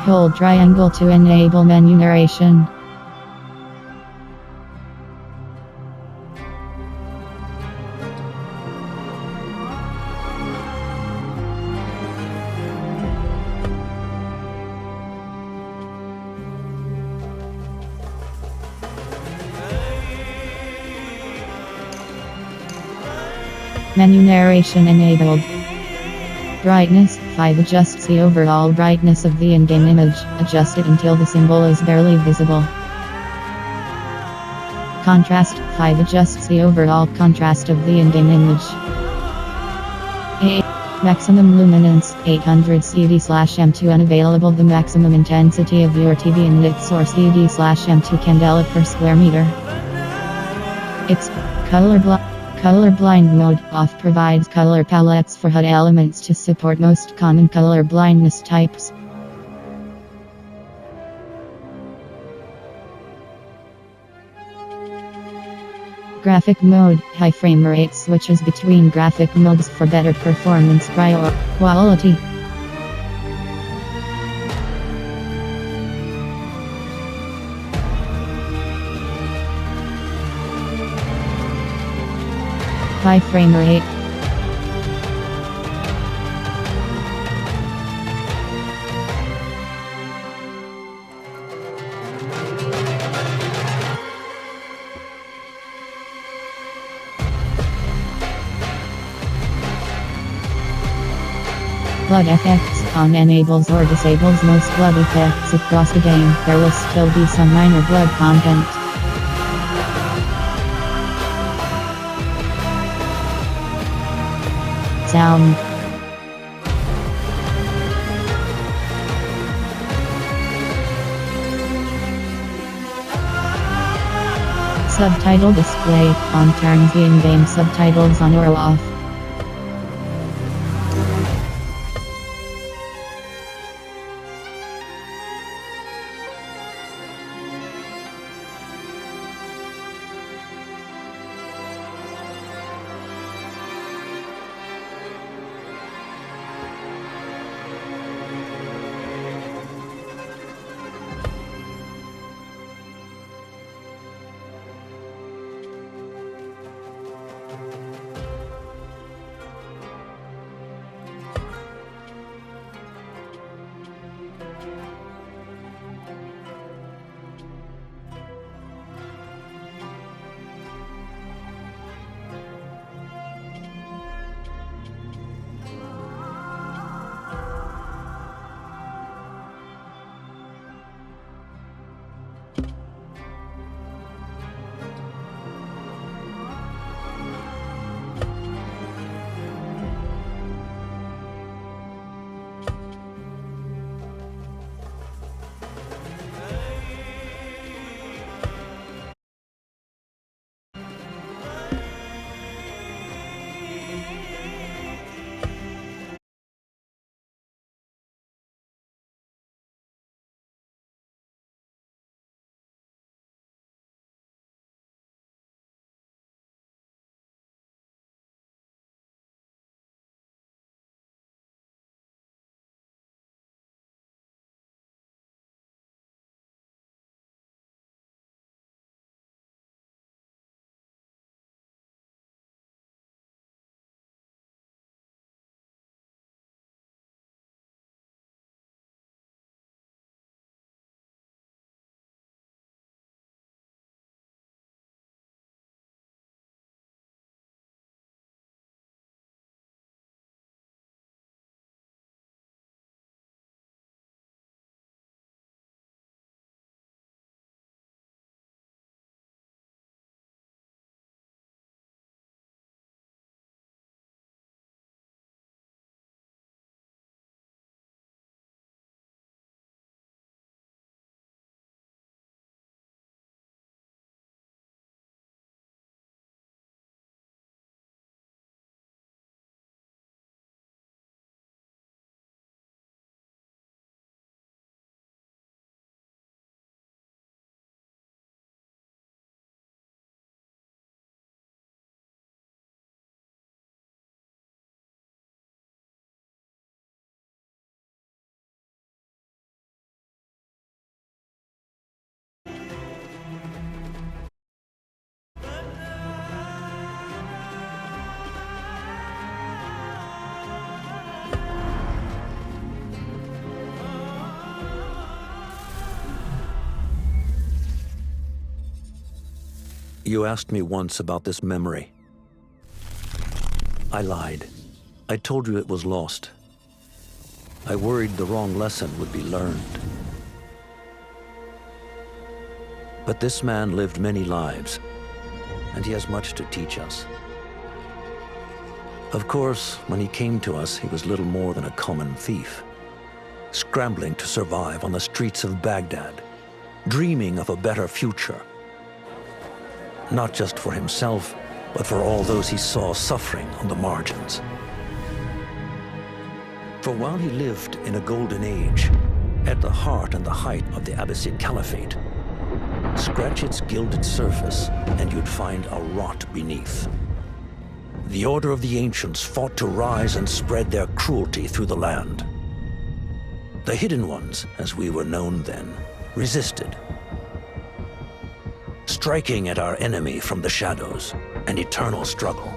Hold triangle to enable menu narration. Menu narration enabled. Brightness 5. Adjusts the overall brightness of the in-game image. Adjust it until the symbol is barely visible. Contrast 5. Adjusts the overall contrast of the in-game image. Maximum luminance 800 CD/M2 unavailable. The maximum intensity of your TV and its source CD/M2 candela per square meter. It's colorblind mode off provides color palettes for HUD elements to support most common color blindness types. Graphic mode high frame rate switches between graphic modes for better performance quality. High frame rate. Blood effects on enables or disables most blood effects across the game. There will still be some minor blood content. Sound. Subtitle display on turns the in-game subtitles on or off. You asked me once about this memory. I lied. I told you it was lost. I worried the wrong lesson would be learned. But this man lived many lives, and he has much to teach us. Of course, when he came to us, he was little more than a common thief, scrambling to survive on the streets of Baghdad, dreaming of a better future. Not just for himself, but for all those he saw suffering on the margins. For while he lived in a golden age, at the heart and the height of the Abbasid Caliphate, scratch its gilded surface and you'd find a rot beneath. The Order of the Ancients fought to rise and spread their cruelty through the land. The Hidden Ones, as we were known then, resisted, striking at our enemy from the shadows, an eternal struggle.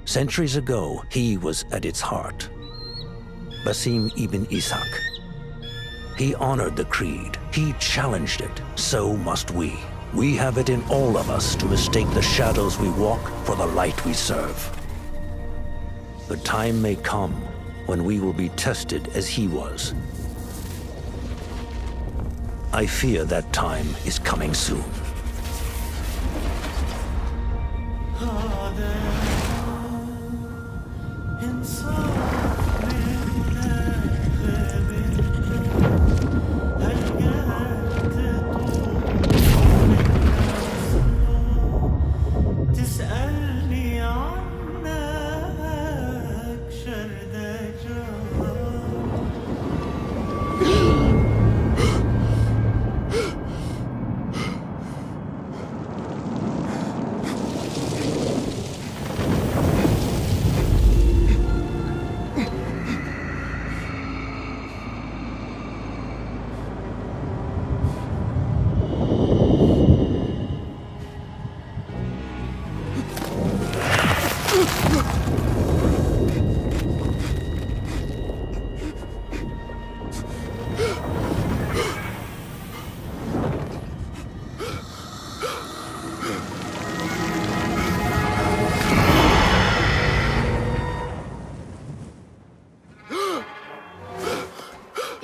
Centuries ago, he was at its heart, Basim ibn Ishaq. He honored the creed, he challenged it, so must we. We have it in all of us to mistake the shadows we walk for the light we serve. The time may come when we will be tested as he was. I fear that time is coming soon.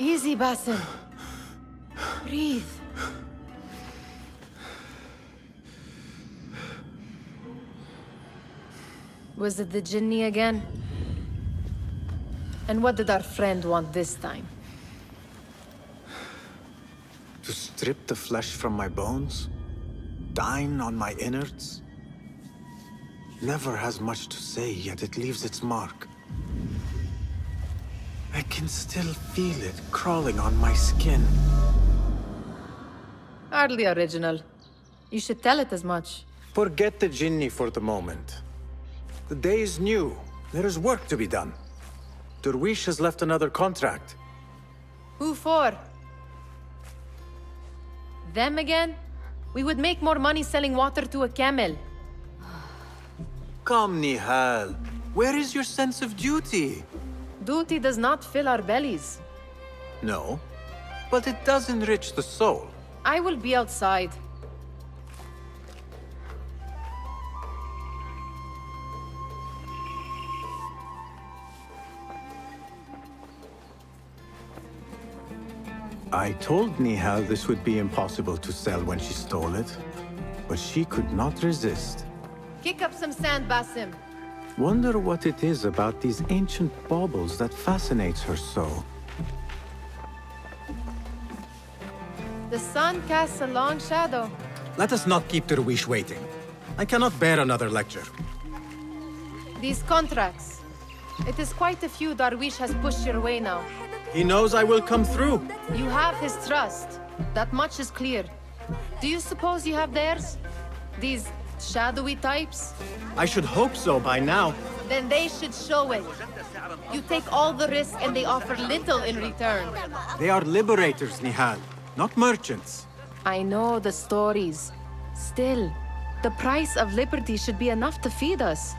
Easy, Basim. Breathe. Was it the Jinni again? And what did our friend want this time? To strip the flesh from my bones? Dine on my innards? Never has much to say, yet it leaves its mark. I can still feel it crawling on my skin. Hardly original. You should tell it as much. Forget the Jinni for the moment. The day is new. There is work to be done. Derwish has left another contract. Who for? Them again? We would make more money selling water to a camel. Come, Nihal. Where is your sense of duty? Duty does not fill our bellies. No, but it does enrich the soul. I will be outside. I told Nihal this would be impossible to sell when she stole it, but she could not resist. Kick up some sand, Basim. Wonder what it is about these ancient baubles that fascinates her so. The sun casts a long shadow. Let us not keep Derwish waiting. I cannot bear another lecture. These contracts. It is quite a few Darwish has pushed your way now. He knows I will come through. You have his trust. That much is clear. Do you suppose you have theirs? These shadowy types? I should hope so by now. Then they should show it. You take all the risk and they offer little in return. They are liberators, Nihal, not merchants. I know the stories. Still, the price of liberty should be enough to feed us.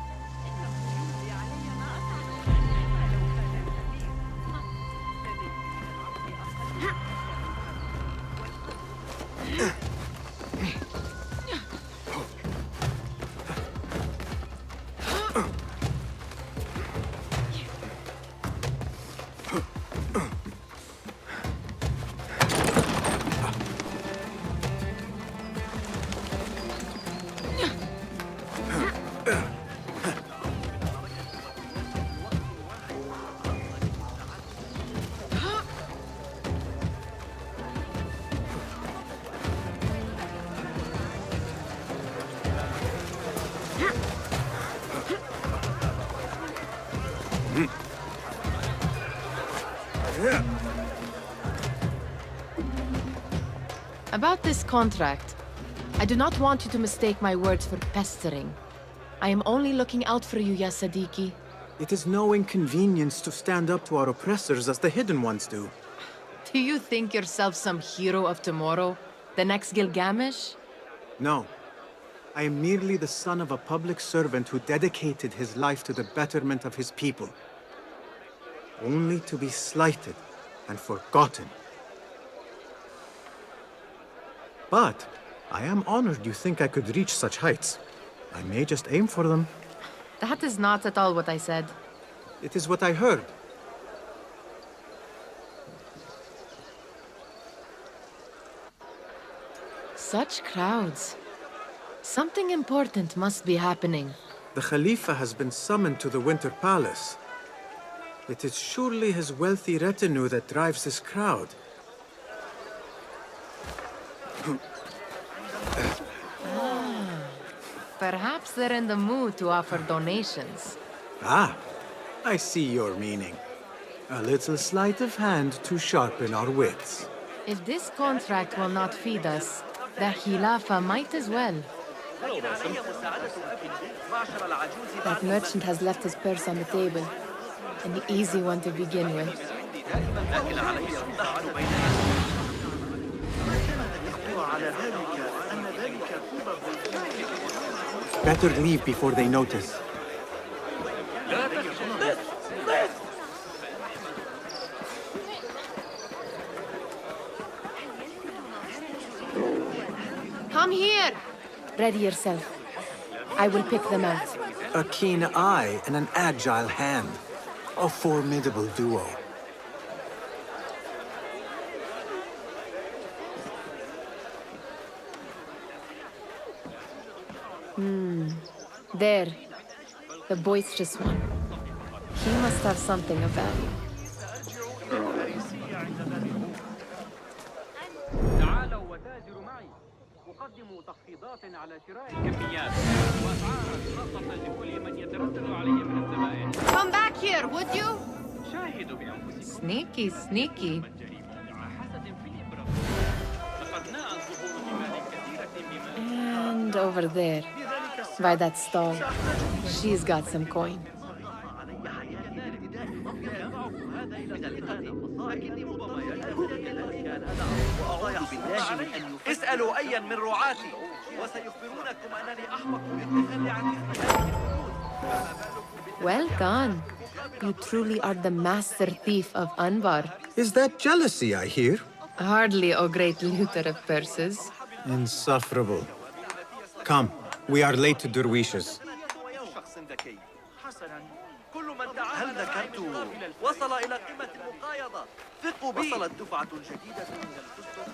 About this contract, I do not want you to mistake my words for pestering. I am only looking out for you, ya Sadiki. It is no inconvenience to stand up to our oppressors as the Hidden Ones do. Do you think yourself some hero of tomorrow? The next Gilgamesh? No. I am merely the son of a public servant who dedicated his life to the betterment of his people. Only to be slighted and forgotten. But I am honored you think I could reach such heights. I may just aim for them. That is not at all what I said. It is what I heard. Such crowds. Something important must be happening. The Khalifa has been summoned to the Winter Palace. It is surely his wealthy retinue that drives this crowd. Perhaps they're in the mood to offer donations. Ah, I see your meaning. A little sleight of hand to sharpen our wits. If this contract will not feed us, the Khilafah might as well. That merchant has left his purse on the table. An easy one to begin with. Better leave before they notice. Come here! Ready yourself. I will pick them out. A keen eye and an agile hand. A formidable duo. There. The boisterous one. He must have something of value. تعالوا وتاجروا معي. أقدم تخفيضات على شراء كميات وأسعارا خاصة لكل من يتردد علي من الزبائن. Come back here, would you? شاهدوا بأنفسكم. Sneaky, sneaky. And over there, by that stall, she's got some coin. اسألوا أيا من رعاتي وسيخبرونكم أنني أحمق بالتخلي عن استهلاك Well done. You truly are the master thief of Anbar. Is that jealousy I hear? Hardly, O great looter of purses. Insufferable. Come, we are late to Derwishes. هل ذكرت وصل إلى قمة المقايضة ثقوا بي وصلت دفعة جديدة من الفستق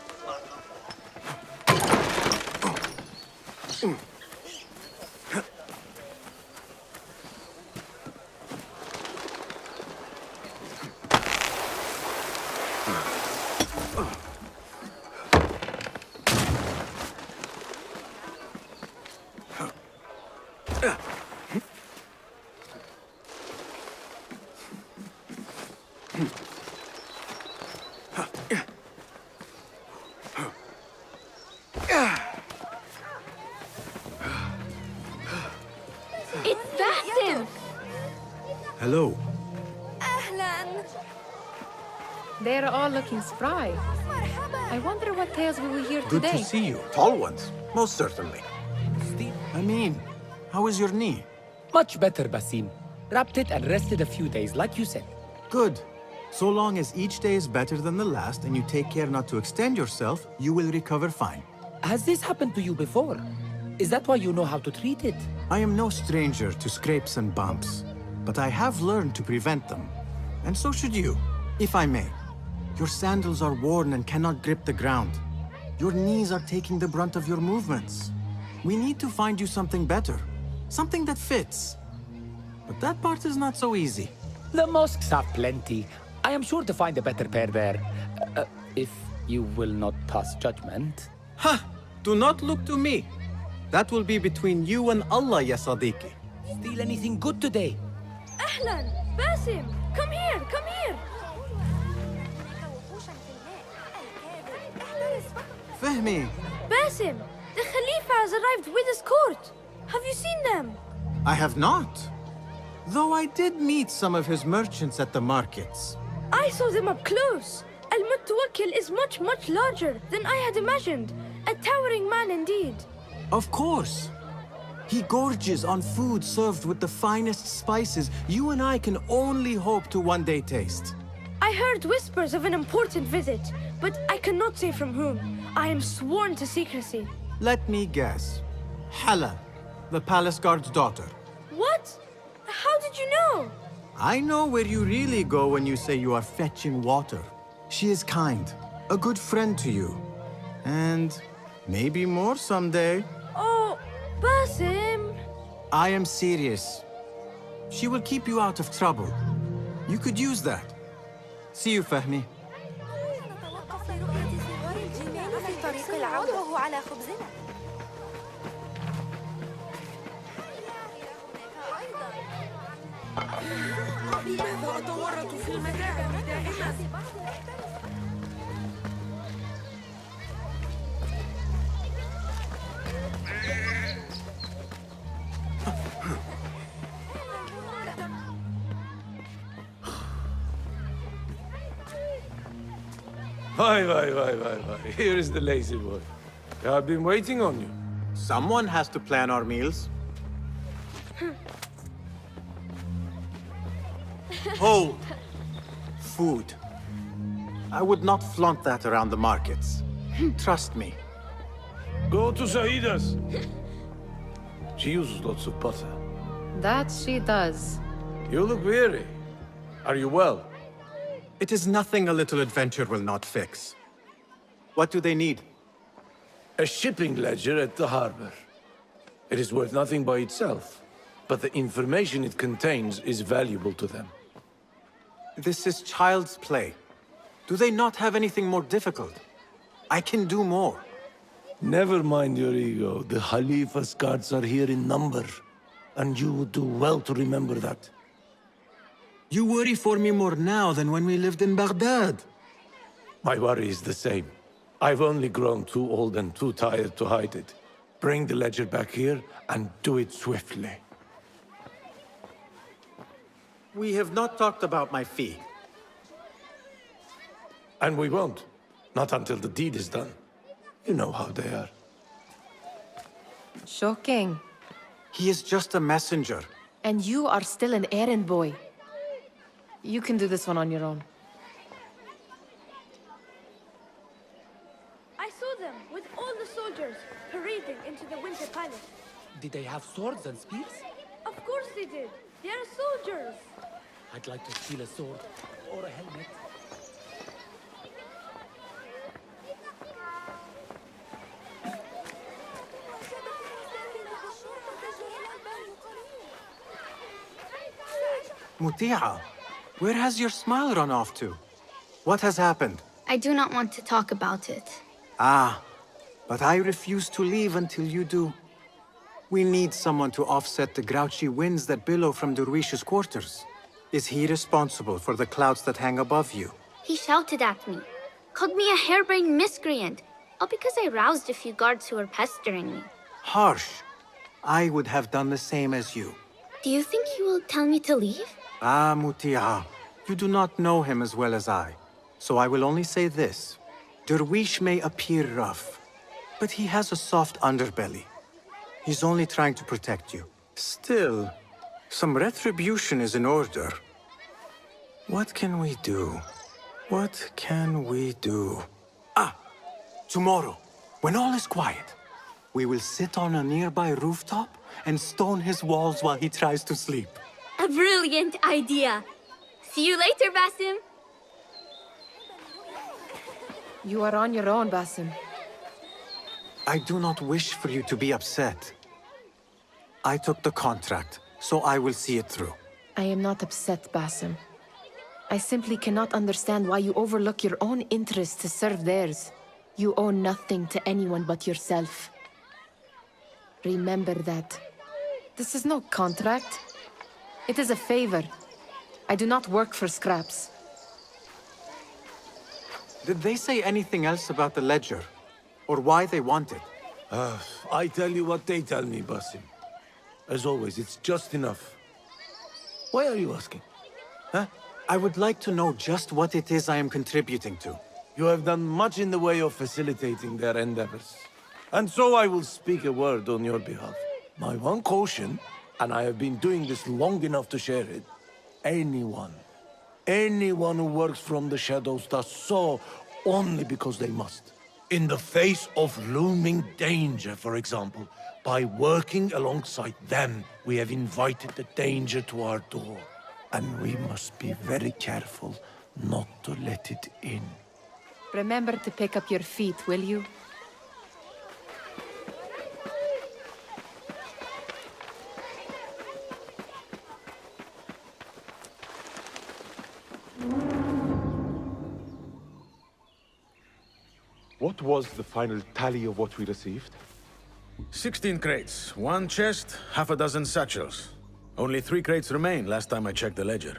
It's Basim! Hello. They're all looking spry. I wonder what tales we will hear Good today. to see you. Tall ones. Most certainly. I mean, how is your knee? Much better, Basim. Wrapped it and rested a few days, like you said. Good. So long as each day is better than the last and you take care not to extend yourself, you will recover fine. Has this happened to you before? Is that why you know how to treat it? I am no stranger to scrapes and bumps, but I have learned to prevent them. And so should you, if I may. Your sandals are worn and cannot grip the ground. Your knees are taking the brunt of your movements. We need to find you something better. Something that fits. But that part is not so easy. The mosques have plenty. I am sure to find a better pair there. If you will not pass judgment. Ha! Do not look to me. That will be between you and Allah, ya Sadiqi. Steal anything good today? أهلاً باسم come here come here. Fehmi, Basim, the Khalifa has arrived with his court. Have you seen them? I have not. Though I did meet some of his merchants at the markets. I saw them up close. Al-Mutawakkil is much larger than I had imagined. A towering man indeed. Of course. He gorges on food served with the finest spices you and I can only hope to one day taste. I heard whispers of an important visit, but I cannot say from whom. I am sworn to secrecy. Let me guess. Hala, the palace guard's daughter. What? How did you know? I know where you really go when you say you are fetching water. She is kind, a good friend to you. And maybe more someday. Oh, Basim. I am serious. She will keep you out of trouble. You could use that. See you, Fahmi. لماذا أتورط في المتاعب دائما؟ Hi. Here is the lazy boy. I've been waiting on you. Someone has to plan our meals. Hold. Food. I would not flaunt that around the markets. Trust me. Go to Saida's. She uses lots of butter. That she does. You look weary. Are you well? It is nothing a little adventure will not fix. What do they need? A shipping ledger at the harbor. It is worth nothing by itself, but the information it contains is valuable to them. This is child's play. Do they not have anything more difficult? I can do more. Never mind your ego. The Khalifa's guards are here in number, and you would do well to remember that. You worry for me more now than when we lived in Baghdad. My worry is the same. I've only grown too old and too tired to hide it. Bring the ledger back here, and do it swiftly. We have not talked about my fee. And we won't. Not until the deed is done. You know how they are. Shocking. He is just a messenger. And you are still an errand boy. You can do this one on your own. I saw them with all the soldiers parading into the Winter Palace. Did they have swords and spears? Of course they did. They are soldiers. I'd like to steal a sword or a helmet. Muti'a, where has your smile run off to? What has happened? I do not want to talk about it. Ah, but I refuse to leave until you do. We need someone to offset the grouchy winds that billow from Derwish's quarters. Is he responsible for the clouds that hang above you? He shouted at me, called me a harebrained miscreant, all because I roused a few guards who were pestering me. Harsh. I would have done the same as you. Do you think he will tell me to leave? Ah, Muti'a, you do not know him as well as I. So I will only say this. Derwish may appear rough, but he has a soft underbelly. He's only trying to protect you. Still, some retribution is in order. What can we do? What can we do? Ah! Tomorrow, when all is quiet, We will sit on a nearby rooftop and stone his walls while he tries to sleep. A brilliant idea. See you later, Basim. You are on your own, Basim. I do not wish for you to be upset. I took the contract, so I will see it through. I am not upset, Basim. I simply cannot understand why you overlook your own interests to serve theirs. You owe nothing to anyone but yourself. Remember that. This is no contract. It is a favor. I do not work for scraps. Did they say anything else about the ledger? Or why they want it? I tell you what they tell me, Basim. As always, it's just enough. Why are you asking? Huh? I would like to know just what it is I am contributing to. You have done much in the way of facilitating their endeavors. And so I will speak a word on your behalf. My one caution, and I have been doing this long enough to share it, anyone who works from the shadows does so only because they must. In the face of looming danger, for example, by working alongside them, we have invited the danger to our door. And we must be very careful not to let it in. Remember to pick up your feet, will you? What was the final tally of what we received? 16 crates, 1 chest, half a dozen satchels. Only 3 crates remain last time I checked the ledger.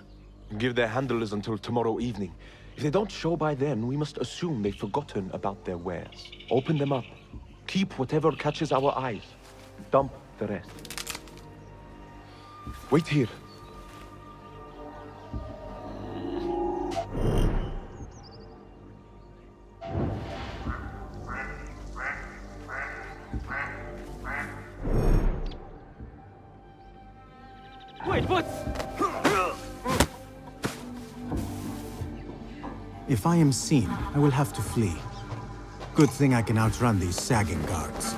Give their handlers until tomorrow evening. If they don't show by then, we must assume they've forgotten about their wares. Open them up. Keep whatever catches our eyes. Dump the rest. Wait here. Wait, what? If I am seen, I will have to flee. Good thing I can outrun these sagging guards.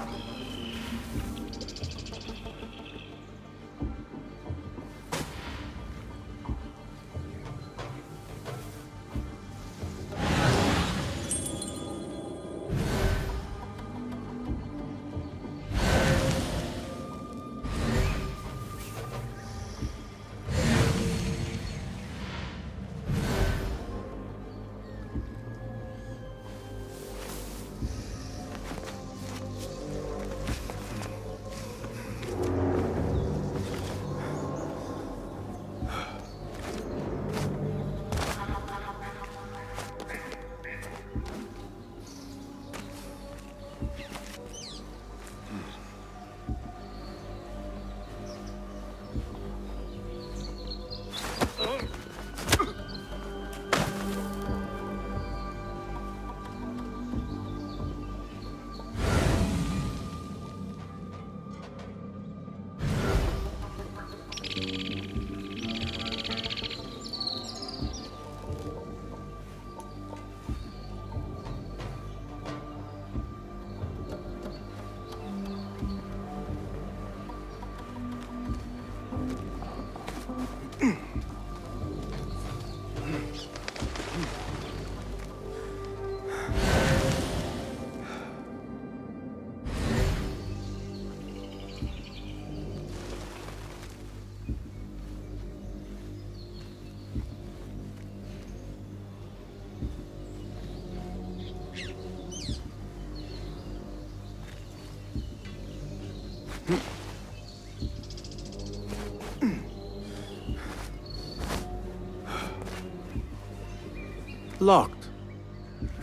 Locked.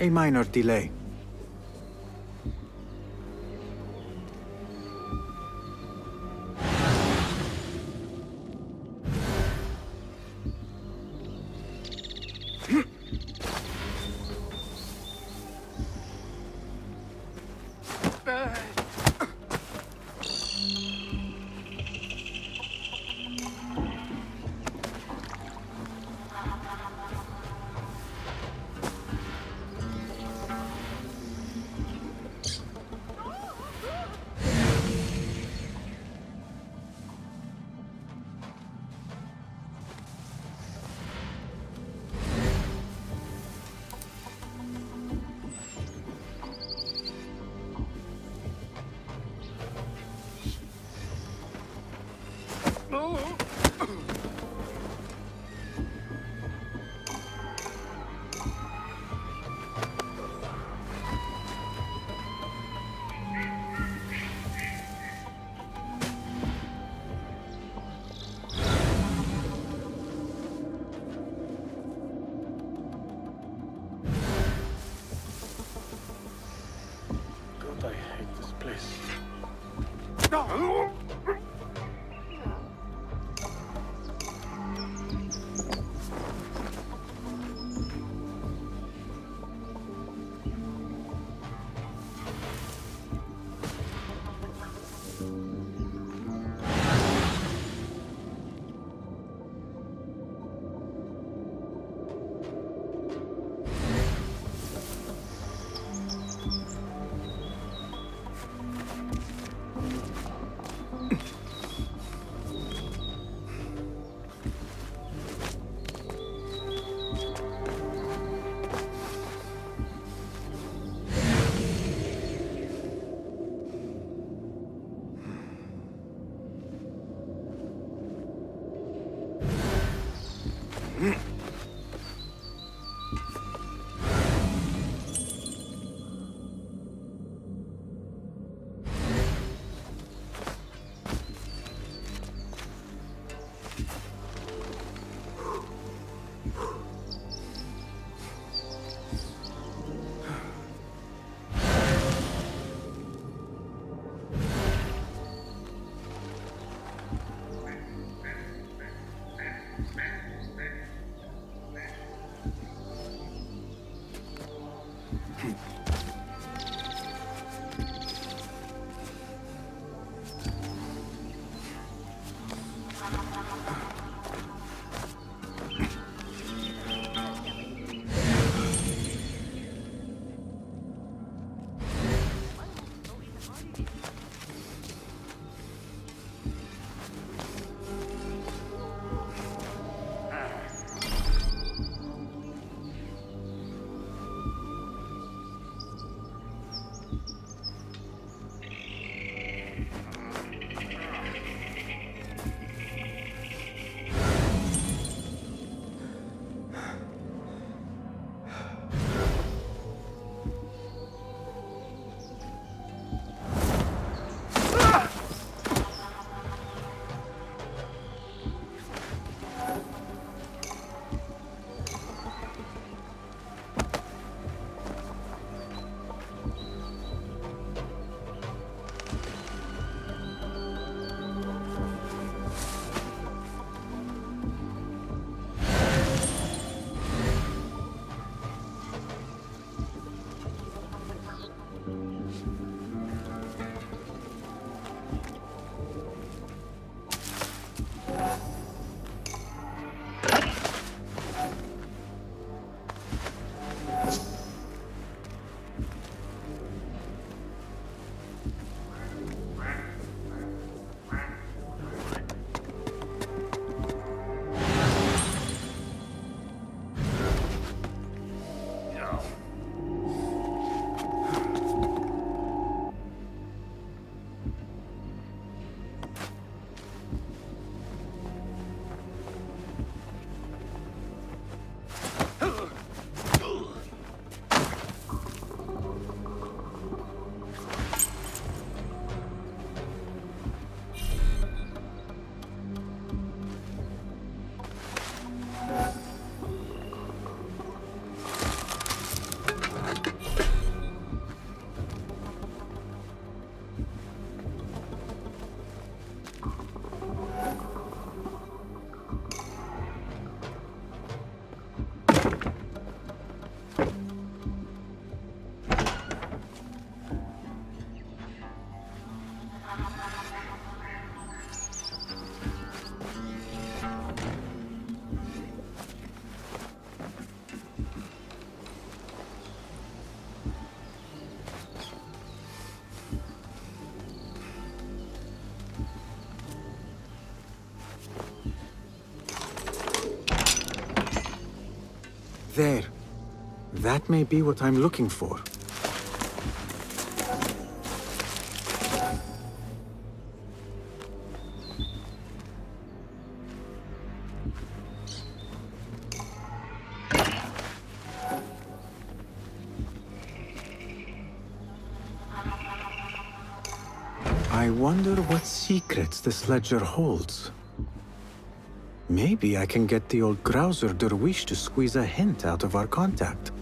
A minor delay. God, I hate this place. There. That may be what I'm looking for. I wonder what secrets this ledger holds. Maybe I can get the old grouser Derwish to squeeze a hint out of our contact.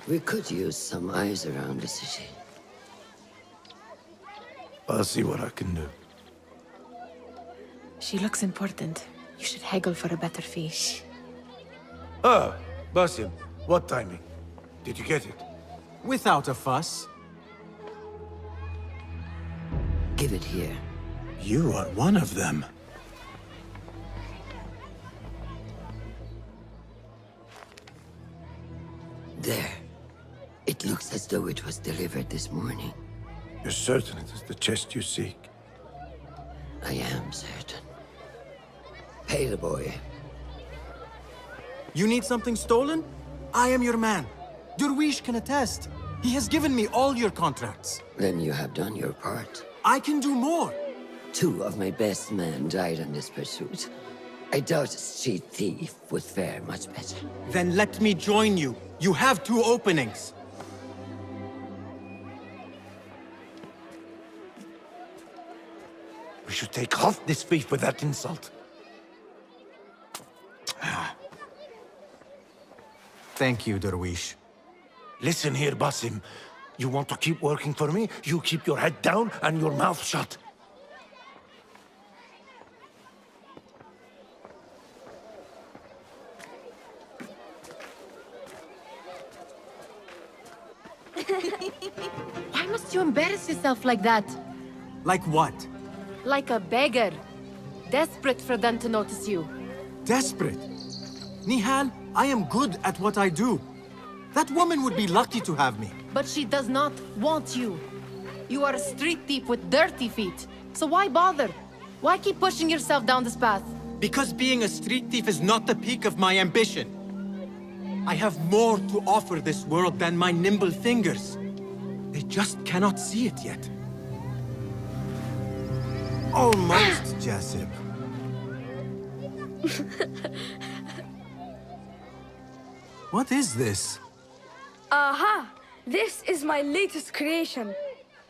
We could use some eyes around the city. I'll see what I can do. She looks important. You should haggle for a better fee. Ah, Basim, what timing? Did you get it? Without a fuss. Give it here. You are one of them. There. It looks as though it was delivered this morning. You're certain it is the chest you seek? I am certain. Pay the boy. You need something stolen? I am your man. Derwish can attest. He has given me all your contracts. Then you have done your part. I can do more. 2 of my best men died in this pursuit. I doubt a street thief would fare much better. Then let me join you. You have 2 openings. We should take half this beef with that insult. Thank you, Derwish. Listen here, Basim. You want to keep working for me? You keep your head down and your mouth shut. Why must you embarrass yourself like that? Like what? Like a beggar. Desperate for them to notice you. Desperate? Nihal, I am good at what I do. That woman would be lucky to have me. But she does not want you. You are a street thief with dirty feet. So why bother? Why keep pushing yourself down this path? Because being a street thief is not the peak of my ambition. I have more to offer this world than my nimble fingers. They just cannot see it yet. Almost, Jasib. What is this? Aha! This is my latest creation.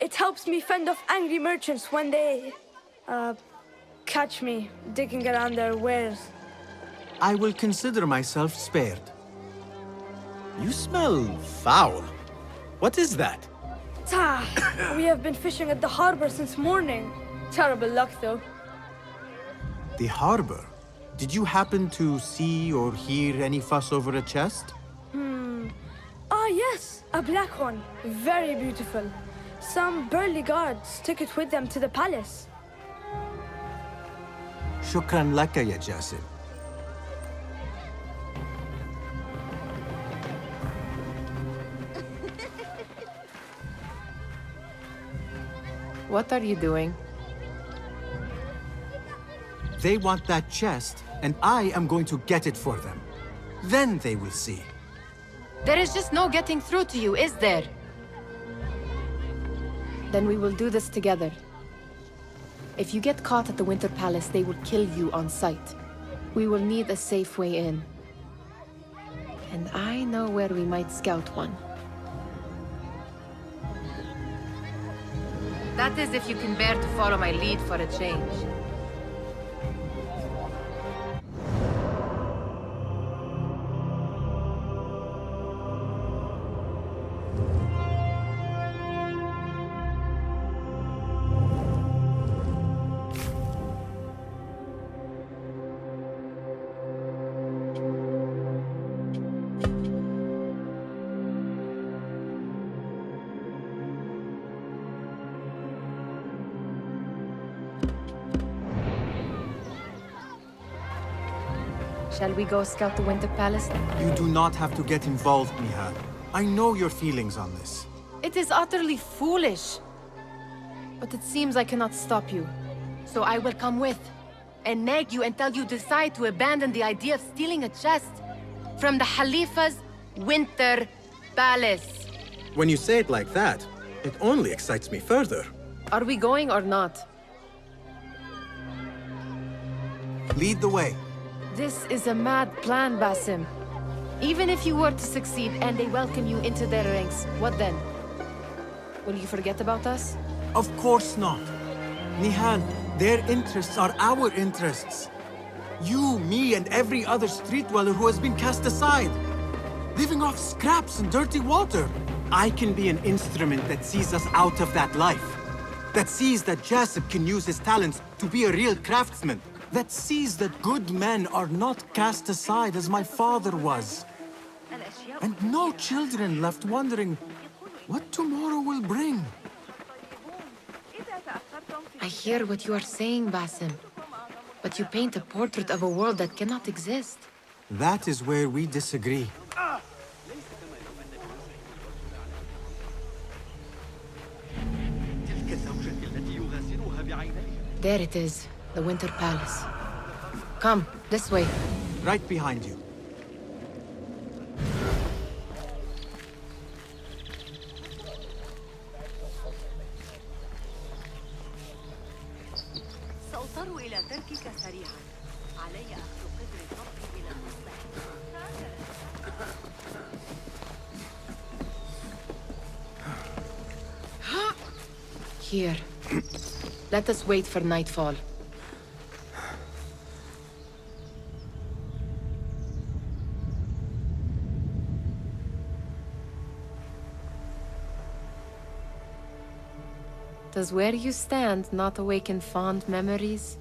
It helps me fend off angry merchants when they... catch me digging around their wares. I will consider myself spared. You smell foul. What is that? We have been fishing at the harbor since morning. Terrible luck, though. The harbor? Did you happen to see or hear any fuss over a chest? Yes, a black one. Very beautiful. Some burly guards took it with them to the palace. Shukran laka, ya Jasib. What are you doing? They want that chest, and I am going to get it for them. Then they will see. There is just no getting through to you, is there? Then we will do this together. If you get caught at the Winter Palace, they will kill you on sight. We will need a safe way in. And I know where we might scout one. That is if you can bear to follow my lead for a change. Shall we go scout the Winter Palace? You do not have to get involved, Nihal. I know your feelings on this. It is utterly foolish. But it seems I cannot stop you. So I will come with, and nag you until you decide to abandon the idea of stealing a chest from the Khalifa's Winter Palace. When you say it like that, it only excites me further. Are we going or not? Lead the way. This is a mad plan, Basim. Even if you were to succeed and they welcome you into their ranks, what then? Will you forget about us? Of course not. Nihal, their interests are our interests. You, me, and every other street dweller who has been cast aside. Living off scraps and dirty water. I can be an instrument that sees us out of that life. That sees that Jasip can use his talents to be a real craftsman. That sees that good men are not cast aside as my father was. And no children left wondering what tomorrow will bring. I hear what you are saying, Basim. But you paint a portrait of a world that cannot exist. That is where we disagree. There it is, the Winter Palace. Come, this way. Right behind you. سأضطر إلى تركك سريعا. علي أخذ قدر الضغط إلى مصلحتك. Here. Let us wait for nightfall. Does where you stand not awaken fond memories?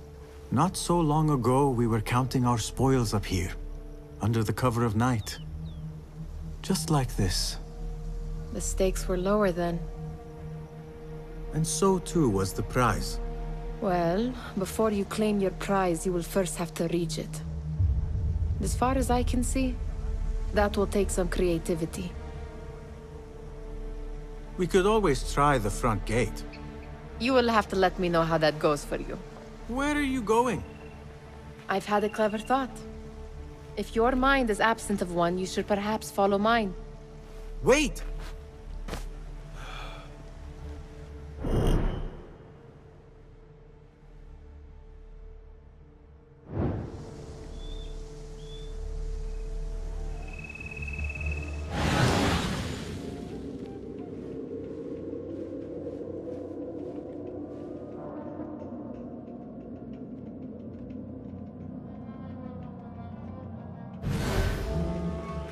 Not so long ago, we were counting our spoils up here, under the cover of night. Just like this. The stakes were lower then. And so too was the prize. Well, before you claim your prize, you will first have to reach it. As far as I can see, that will take some creativity. We could always try the front gate. You will have to let me know how that goes for you. Where are you going? I've had a clever thought. If your mind is absent of one, you should perhaps follow mine. Wait!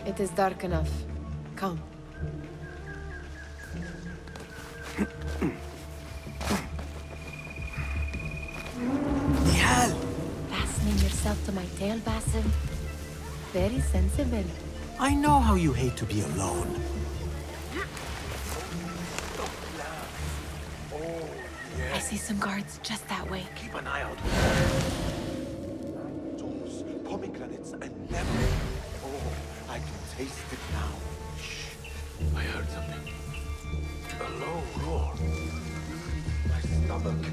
It is dark enough. Come. Nihal! Fastening yourself to my tail, Basim. Very sensible. I know how you hate to be alone. I see some guards just that way. Keep an eye out. Those pomegranates and lemon. Oh, I can taste it now. Shh. I heard something. A low roar. My stomach.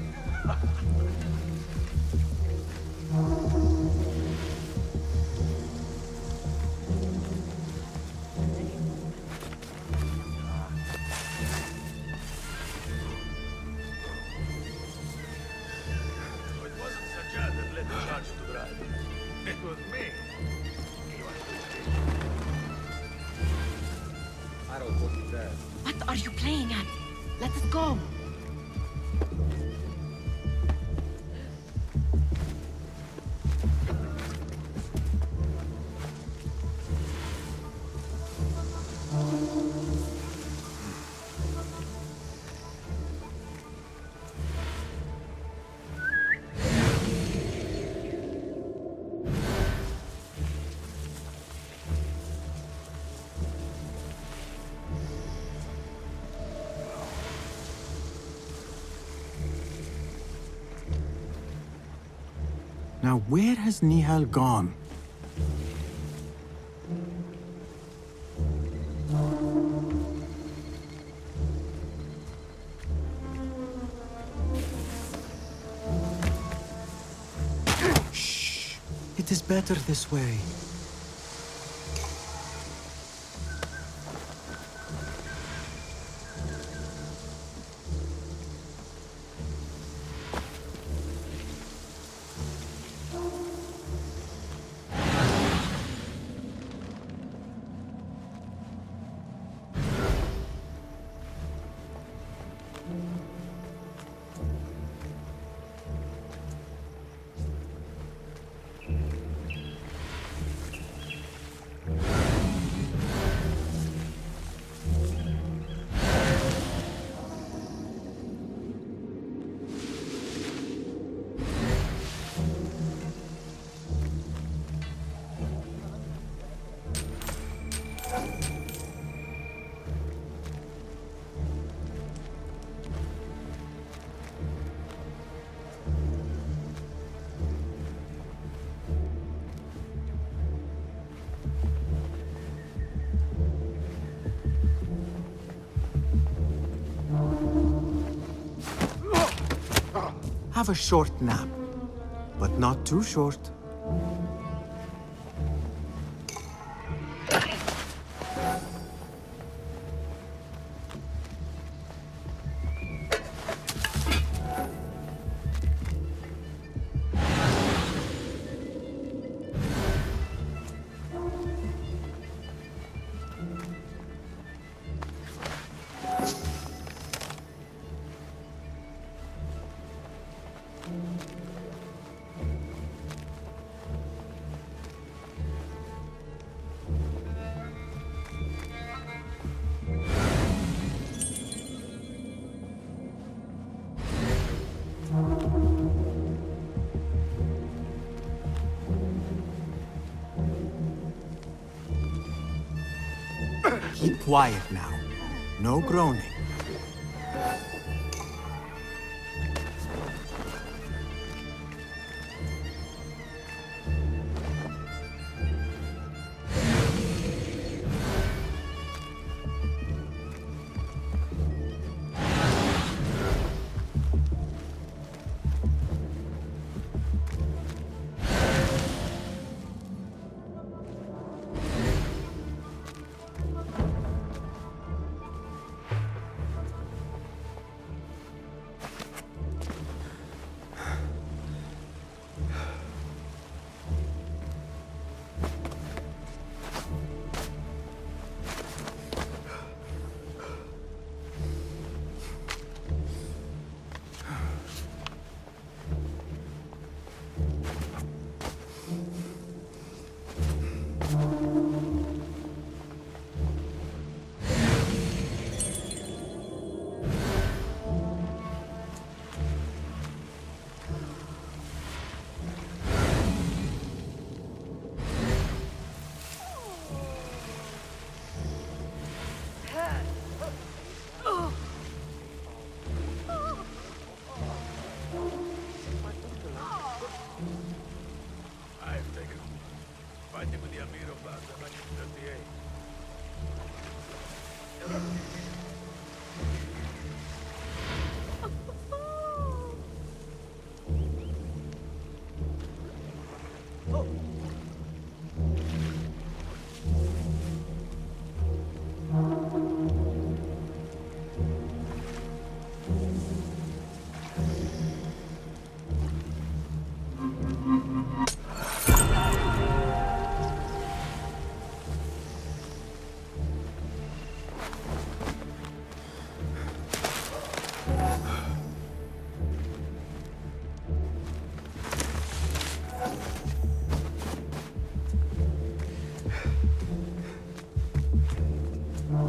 What are you playing at? Let us go. Now where has Nihal gone? Shh! It is better this way. Have a short nap, but not too short. Keep quiet now. No groaning.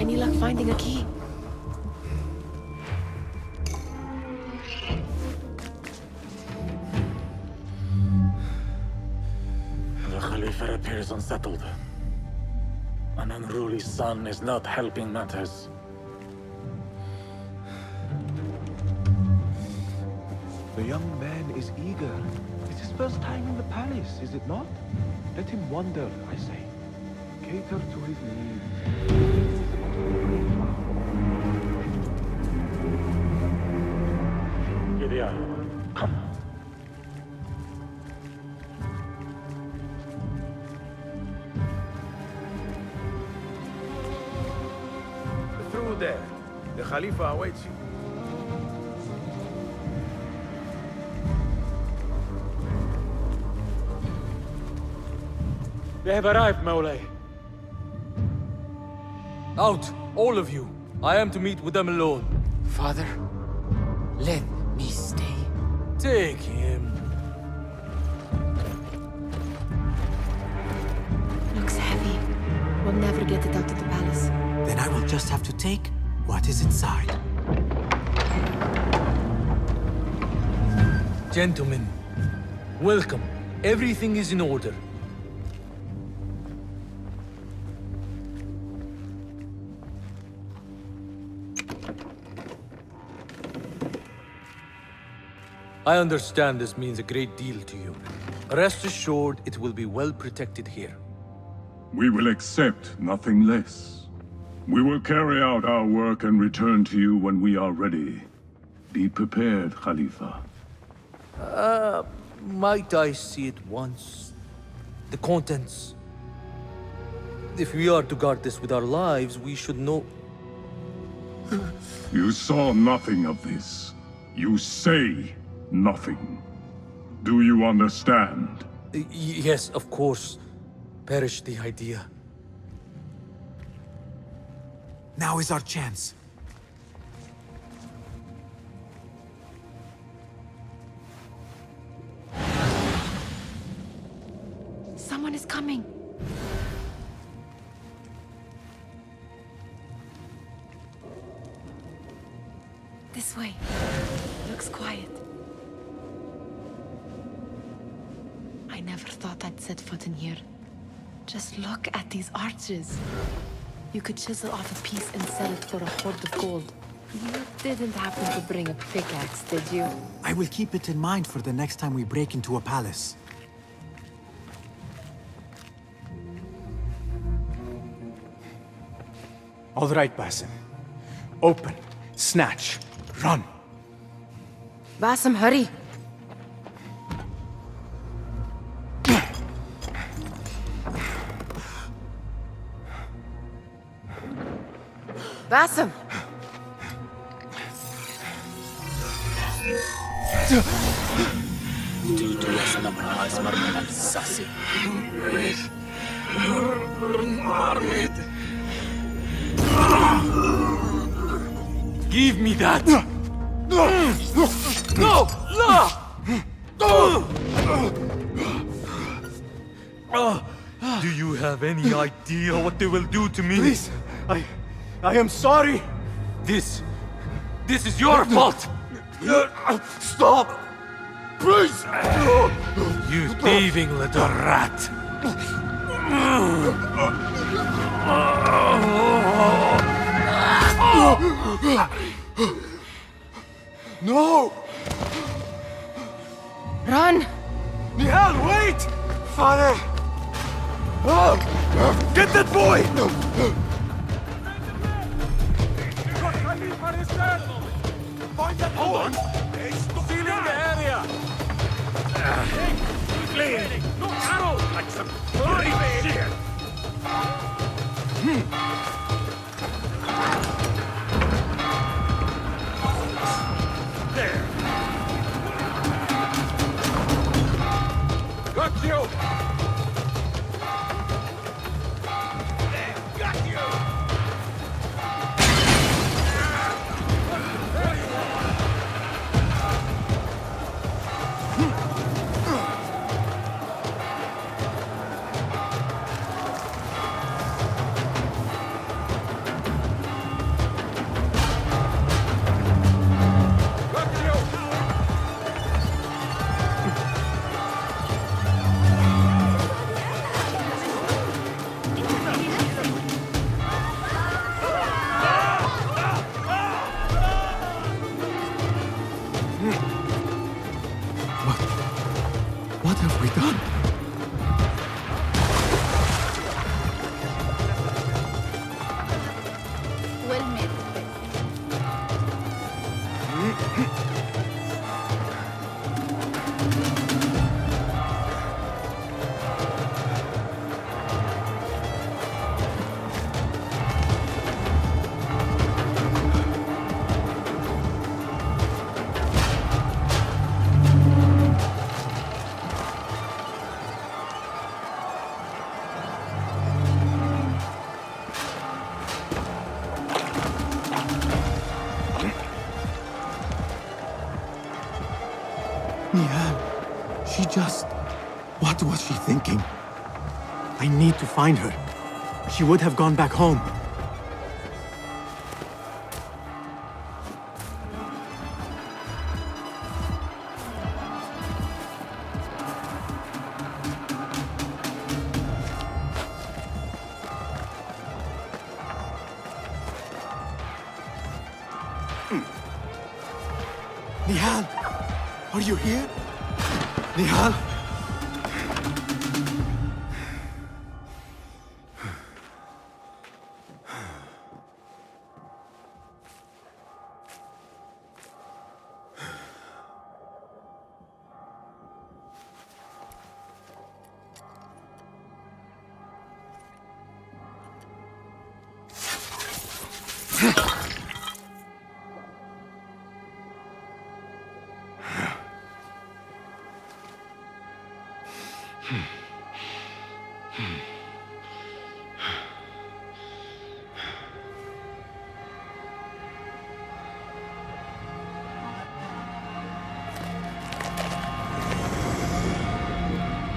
Any luck finding a key? The Khalifa appears unsettled. An unruly son is not helping matters. The young man is eager. It is first time in the palace, is it not? Let him wonder, I say. Cater to his needs. Gideon, come. Through there. The Khalifa awaits you. They have arrived, Mawlay. Out, all of you. I am to meet with them alone. Father, let me stay. Take him. Looks heavy. We'll never get it out of the palace. Then I will just have to take what is inside. Gentlemen, welcome. Everything is in order. I understand this means a great deal to you. Rest assured, it will be well protected here. We will accept nothing less. We will carry out our work and return to you when we are ready. Be prepared, Khalifa. Might I see it once? The contents. If we are to guard this with our lives, we should know... You saw nothing of this. You say nothing. Do you understand? Yes, of course. Perish the idea. Now is our chance. Someone is coming. This way. Looks quiet. I never thought I'd set foot in here. Just look at these arches. You could chisel off a piece and sell it for a hoard of gold. You didn't happen to bring a pickaxe, did you? I will keep it in mind for the next time we break into a palace. All right, Basim. Open, snatch, run. Basim, hurry. Basim! Give me that! No! No! Do you have any idea what they will do to me? Please, I am sorry. This is your fault! Stop! Please! You thieving little rat! No! Run! Nihal, wait! Father! Get that boy! Find that boy! Sealing the area! Quickly! No arrows! Like some bloody shit! There! Got you! There, got you! Nihal, she just... What was she thinking? I need to find her. She would have gone back home. Nihal, are you here? Nihal?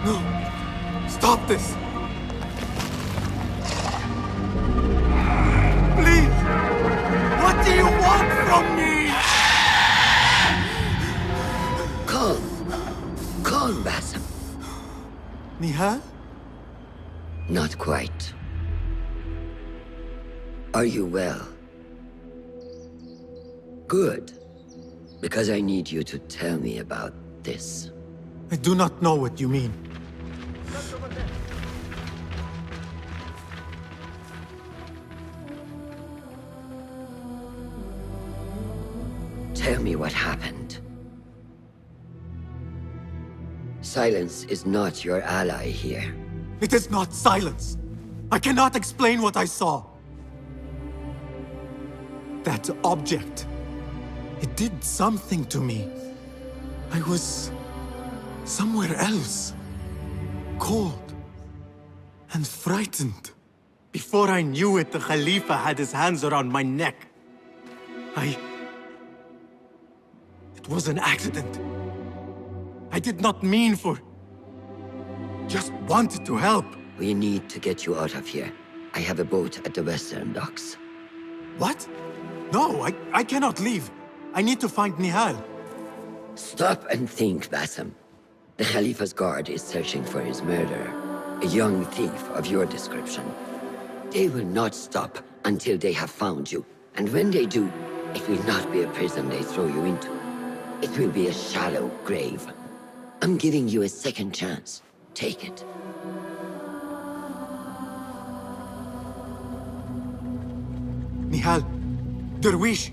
No! Stop this! Please! What do you want from me? Calm. Calm, Basim. Nihal? Not quite. Are you well? Good. Because I need you to tell me about this. I do not know what you mean. Tell me what happened. Silence is not your ally here. It is not silence. I cannot explain what I saw. That object. It did something to me. I was somewhere else. Cold and frightened. Before I knew it, the Khalifa had his hands around my neck. It was an accident. I did not mean for... Just wanted to help. We need to get you out of here. I have a boat at the western docks. What? No, I cannot leave. I need to find Nihal. Stop and think, Basim. The Khalifa's guard is searching for his murderer, a young thief of your description. They will not stop until they have found you. And when they do, it will not be a prison they throw you into. It will be a shallow grave. I'm giving you a second chance. Take it. Nihal, Derwish,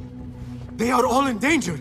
they are all in danger.